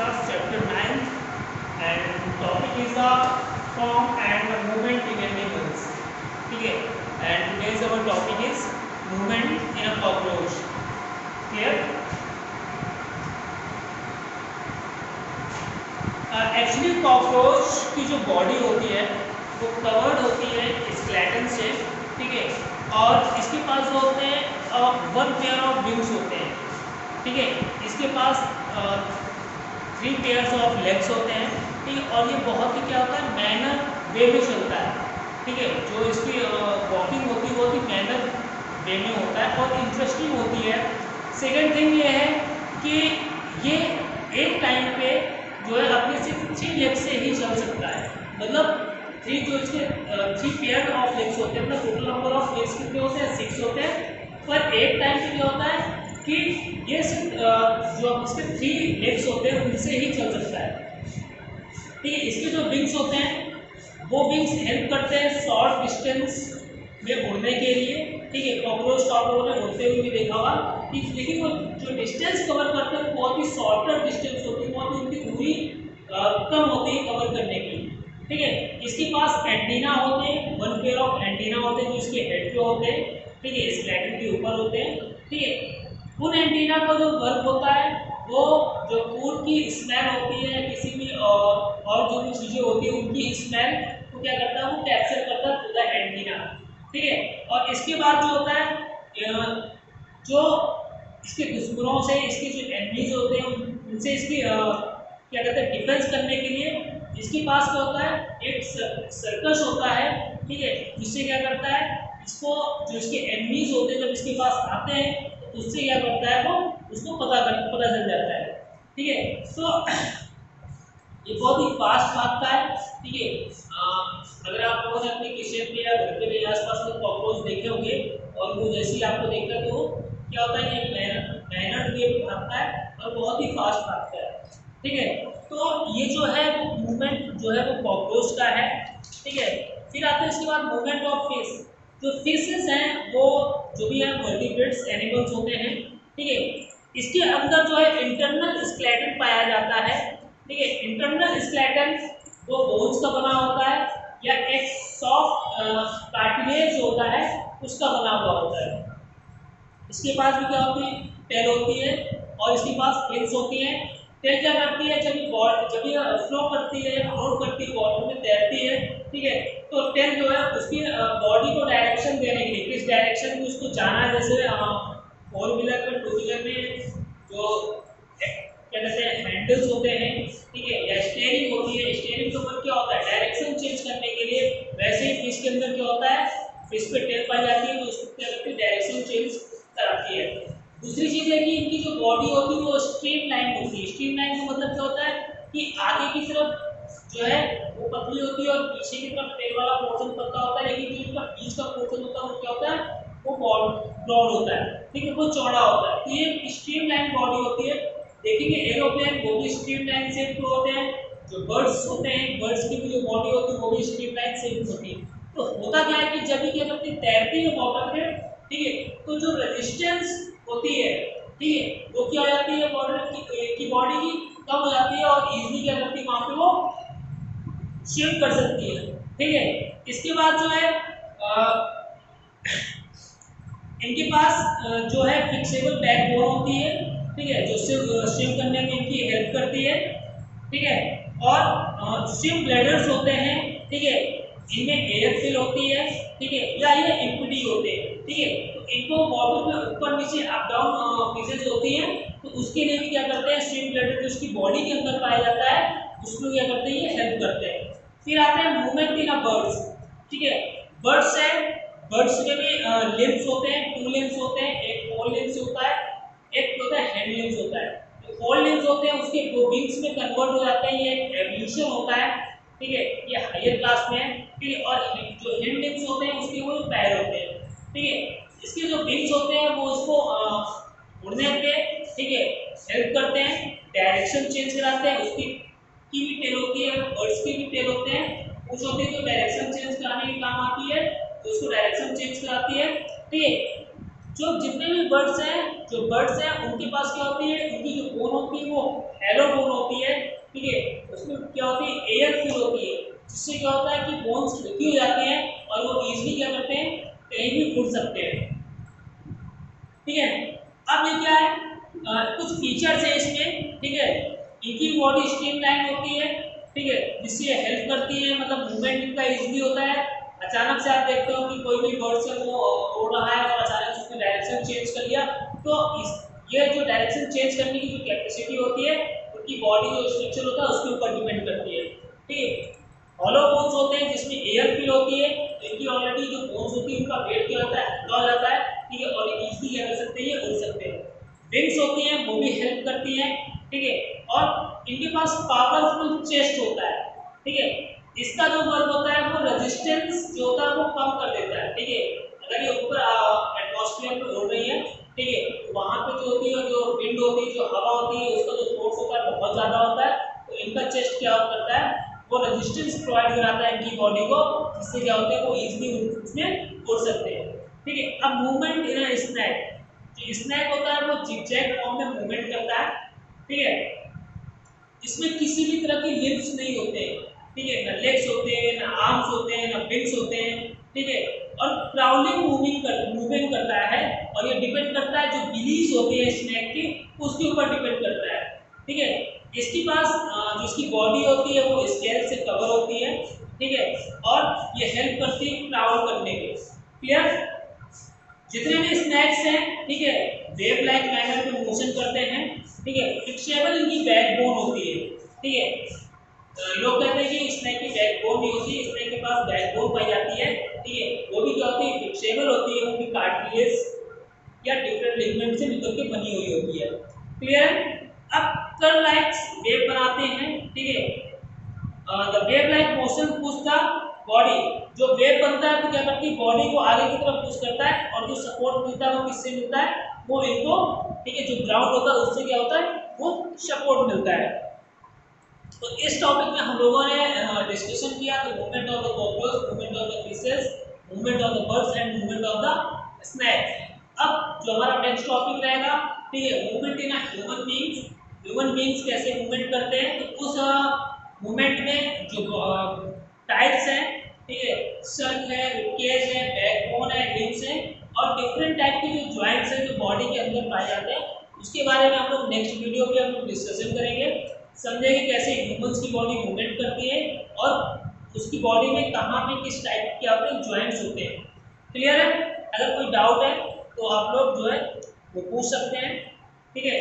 Arthashastra, chapter 9, and topic is the form and the movement in animals. ठीक है, and today's our topic is movement in a cockroach. Clear? Actually cockroach की जो body होती है वो covered होती है स्केलेटन से, ठीक है, और इसके पास जो होते हैं वन पेयर ऑफ विंग्स होते हैं, ठीक है, इसके पास 3 पेयर्स ऑफ लेग्स होते हैं, ठीक है, और ये बहुत ही क्या होता है मैनर वे में चलता है, ठीक है, जो इसकी वॉकिंग होती है बहुत ही मैनर वे में होता है और इंटरेस्टिंग होती है। सेकेंड थिंग ये है कि ये एक टाइम पे जो है अपने सिर्फ 3 लेग से ही चल सकता है, मतलब 3 जो इसके 3 पेयर ऑफ लेग्स होते हैं, मतलब टोटल नंबर ऑफ लेग्स कितने होते हैं 6 होते हैं, पर एक टाइम पे क्या होता है कि ये सिर्फ जो इसके 3 लेग्स होते हैं उनसे ही चल सकता है, ठीक है। इसके जो विंग्स होते हैं वो विंग्स हेल्प करते हैं शॉर्ट डिस्टेंस में उड़ने के लिए, ठीक है, कॉकरोच को आप लोगों ने उड़ते हुए भी देखा होगा, लेकिन वो जो डिस्टेंस कवर करते हैं बहुत ही शॉर्टर डिस्टेंस होती है, बहुत ही उनकी दूरी कम होती है कवर करने की, ठीक है। इसके पास एंटीना होते हैं, 1 पेयर ऑफ एंटीना होते हैं जो इसके हेड पे होते हैं, ठीक है, स्केलेटन के ऊपर होते हैं, ठीक है। उन एंटीना का जो वर्क होता है वो जो फूड की स्मेल होती है किसी भी और जो भी चीज़ें होती है उनकी स्मेल को क्या करता है वो कैप्चर करता है थ्रू द एंटीना, ठीक है। और इसके बाद जो होता है जो इसके दुश्मनों से इसके जो एनिमीज होते हैं उनसे इसकी क्या कहते हैं डिफेंस करने के लिए इसके पास क्या होता है एक सर्कस होता है, ठीक है, जिससे क्या करता है इसको जो इसके एनिमीज होते हैं जब इसके पास आते हैं तो उससे क्या करता है वो उसको पता चल जाता है, ठीक है। तो ये बहुत ही फास्ट भागता है, ठीक है। अगर आप लोगों ने अपने किचन पे या घर के आसपास में कॉकरोच देखे होंगे और वो जैसे ही आपको देखता है तो क्या होता है ये मैनर्ड वे में भागता है और बहुत ही फास्ट भागता है, ठीक है। तो ये जो है वो मूवमेंट जो है वो कॉकरोच का है, ठीक है। फिर आते हैं इसके बाद मूवमेंट ऑफ फिश। जो फिशेस हैं वो जो भी है वर्टिब्रेट्स एनिमल्स होते हैं, ठीक है, इसके अंदर जो है इंटरनल स्केलेटन पाया जाता है, ठीक है। इंटरनल स्केलेटन वो बोन्स का बना होता है या एक सॉफ्ट कार्टिलेज होता है उसका बना हुआ होता है। इसके पास भी क्या होती है टेल होती है और इसके पास फिन्स होती हैं। टेल क्या करती है जब ये फ्लो करती है या फ्लोट करती है वाटर में तैरती है, ठीक है, तो टेल जो है उसकी बॉडी को डायरेक्शन देने के लिए किस डायरेक्शन में उसको जाना है, जैसे 4 व्हीलर में 2 व्हीलर में जो क्या कहते हैं हैंडल्स होते हैं, ठीक है, या स्टीयरिंग होती है, स्टीयरिंग के ऊपर क्या होता है डायरेक्शन चेंज करने के लिए, वैसे ही फिश के अंदर क्या होता है फिश पे टेल पाई जाती है तो उसको क्या करती है डायरेक्शन चेंज कराती है। दूसरी चीज़ है कि इनकी जो बॉडी होती है वो स्ट्रीमलाइन होती है। स्ट्रीमलाइन का मतलब क्या होता है कि आगे की तरफ जो है वो पतली होती है और पीछे की तरफ टेल वाला पोर्शन पतला होता है, लेकिन जो इसका बीच का पोर्शन होता है वो क्या होता है वो ब्रॉड होता है, ठीक है, वो चौड़ा होता है। तो ये स्ट्रीमलाइन बॉडी होती है। देखेंगे एरोप्लेन वो भी स्ट्रीमलाइन शेप के होते हैं, जो बर्ड्स होते हैं बर्ड्स की भी जो बॉडी होती है वो भी स्ट्रीमलाइन शेप होती है। तो होता क्या है कि जब भी क्या करती है तैरती है वाटर में, ठीक है, तो जो रेजिस्टेंस होती है, ठीक है, वो क्या हो जाती है वाटर की बॉडी की कम हो जाती है और इजीली क्या करती है वहाँ पे वो स्विम कर सकती है, ठीक है। इसके बाद जो है इनके पास जो है फिक्सेबल बैकबोन होती है, ठीक है, जो स्विम करने में इनकी हेल्प करती है, ठीक है, और स्विम ब्लैडर्स होते हैं, ठीक है, इनमें एयर फिल होती है, ठीक है, या ये एम्प्टी होते हैं, ठीक है, तो इनको वाटर में ऊपर नीचे अप डाउन फिशेज होती हैं तो उसके लिए भी क्या करते हैं स्विम ब्लैडर जो उसकी बॉडी के अंदर पाया जाता है उसको क्या करते हैं ये हेल्प करते हैं। फिर आते हैं मूवमेंट इन अ बर्ड्स, ठीक है, बर्ड्स है बर्ड्स में भी लिम्स होते हैं, 2 लिम्स होते हैं, एक फोर लिम्स होता है, एक होता है हैंड लिम्स होता है। जो फोर लिम्स होते हैं उसके 2 विंग्स में कन्वर्ट हो जाते हैं, ये एक एवोल्यूशन होता है, ठीक है, ये हायर क्लास में है, ठीक है, और जो हैंड लिम्स होते हैं उसके वो पैर होते हैं, ठीक है। इसके जो विंग्स होते हैं वो उसको उड़ने पे, ठीक है, हेल्प करते हैं, डायरेक्शन चेंज कराते हैं। उसकी की भी टेल होती है, बर्ड्स की भी टेल होते हैं, कुछ होती है जो डायरेक्शन चेंज कराने के काम आती है तो उसको डायरेक्शन चेंज कराती है, ठीक है। जो जितने भी बर्ड्स हैं उनके पास क्या होती है उनकी जो बोन बोन की वो हेलो बोन होती है, ठीक है, उसमें क्या होती है, एयर फिल होती है, जिससे क्या होता है कि बोन्स ढकी हो जाते हैं और वो इजीली क्या करते हैं, कहीं भी उड़ सकते हैं, ठीक है। अब ये क्या है, कुछ फीचर्स है इसमें, ठीक है। इनकी बॉडी स्ट्रीमलाइन होती है, ठीक है, जिससे ये हेल्प करती है, मतलब मूवमेंट इनका इजीली होता है। अचानक से आप देखते हो कि कोई भी बर्ड से वो उड़ रहा है और अचानक से उसने डायरेक्शन चेंज कर लिया, तो ये जो डायरेक्शन चेंज करने की जो कैपेसिटी होती है, उनकी बॉडी जो स्ट्रक्चर होता है उसके ऊपर डिपेंड करती है, ठीक है। हॉलो बोन्स होते हैं जिसमें एयर फिल होती है, तो इनकी ऑलरेडी जो बोन्स होती है उनका वेट क्या होता है, हल्का हो जाता है, ठीक है, और इजीली क्या कर सकते हैं, ये उड़ सकते हैं। विंग्स होती हैं, वो भी हेल्प करती हैं, ठीक है, और इनके पास पावरफुल चेस्ट होता है, ठीक है। इसका जो वर्क होता है वो रेजिस्टेंस जो होता है वो कम कर देता है, ठीक है। अगर ये ऊपर एटमॉस्फेयर में उड़ रही है, ठीक है, तो वहां पे जो होती है, जो विंड होती है, जो हवा होती है, उसका जो फोर्स होता है बहुत ज्यादा होता है, तो इनका चेस्ट क्या करता है, वो रेजिस्टेंस प्रोवाइड कराता है इनकी बॉडी को, जिससे क्या होता है वो इजीली उसमें उड़ सकते हैं, ठीक है। अब मूवमेंट इन स्नैक, जो स्नैक होता है वो जिगजैग फॉर्म में मूवमेंट करता है, ठीक है। इसमें किसी भी तरह के लिम्स नहीं होते, ठीक है, ना लेग्स होते हैं, ना आर्म्स होते हैं, ना विंग्स होते हैं, ठीक है। और क्राउलिंग मूविंग करता है, और ये डिपेंड करता है जो बिलीज होती है स्नैक की, उसके ऊपर डिपेंड करता है, ठीक है। इसके पास जो इसकी बॉडी होती है वो स्केल से कवर होती है, ठीक है, और ये हेल्प करती है क्राउल करने के, क्लियर। जितने भी स्नैक्स हैं, ठीक है, वेव लाइक मैनर में मोशन करते हैं, ठीक है। फिक्सेबल इनकी बैकबोन होती है, ठीक है। लोग कहते हैं कि स्नैक की बैकबोन नहीं होती, स्नैक के पास बैकबोन पाई जाती है, ठीक है, वो भी क्या होती है, फिक्सेबल होती है, वो भी कार्टिलेज या डिफरेंट लिगामेंट से मिलकर के बनी हुई होती है, क्लियर। अब कर्व लाइक वेव बनाते हैं, ठीक है। The wave like motion push the body, जो वेव बनता है वो क्या करती है, बॉडी को आगे की तरफ पुश करता है, और जो सपोर्ट मिलता है वो किससे मिलता है, वो इनको, ठीक है, जो ग्राउंड होता है उससे क्या होता है, वो सपोर्ट मिलता है। तो इस टॉपिक में हम लोगों ने डिस्कशन किया, तो movement of the cockroach, movement of the fishes, movement of the birds and movement of the snacks. अब जो हमारा नेक्स्ट टॉपिक रहेगा, ठीक है, movement in human beings, human beings कैसे मूवमेंट करते हैं, तो उस मूवमेंट में जो टाइप्स हैं, ठीक है, स्कल है, रिबकेज है, बैकबोन है, लिम्स है, और डिफरेंट टाइप के जो जॉइंट्स हैं जो बॉडी के अंदर पाए जाते हैं, उसके बारे में हम लोग नेक्स्ट वीडियो में हम लोग डिस्कशन करेंगे, समझेंगे कैसे ह्यूमंस की बॉडी मूवमेंट करती है, और उसकी बॉडी में कहाँ पे किस टाइप के अपने जॉइंट्स होते हैं, क्लियर है। अगर कोई डाउट है तो आप लोग जो है वो पूछ सकते हैं, ठीक है।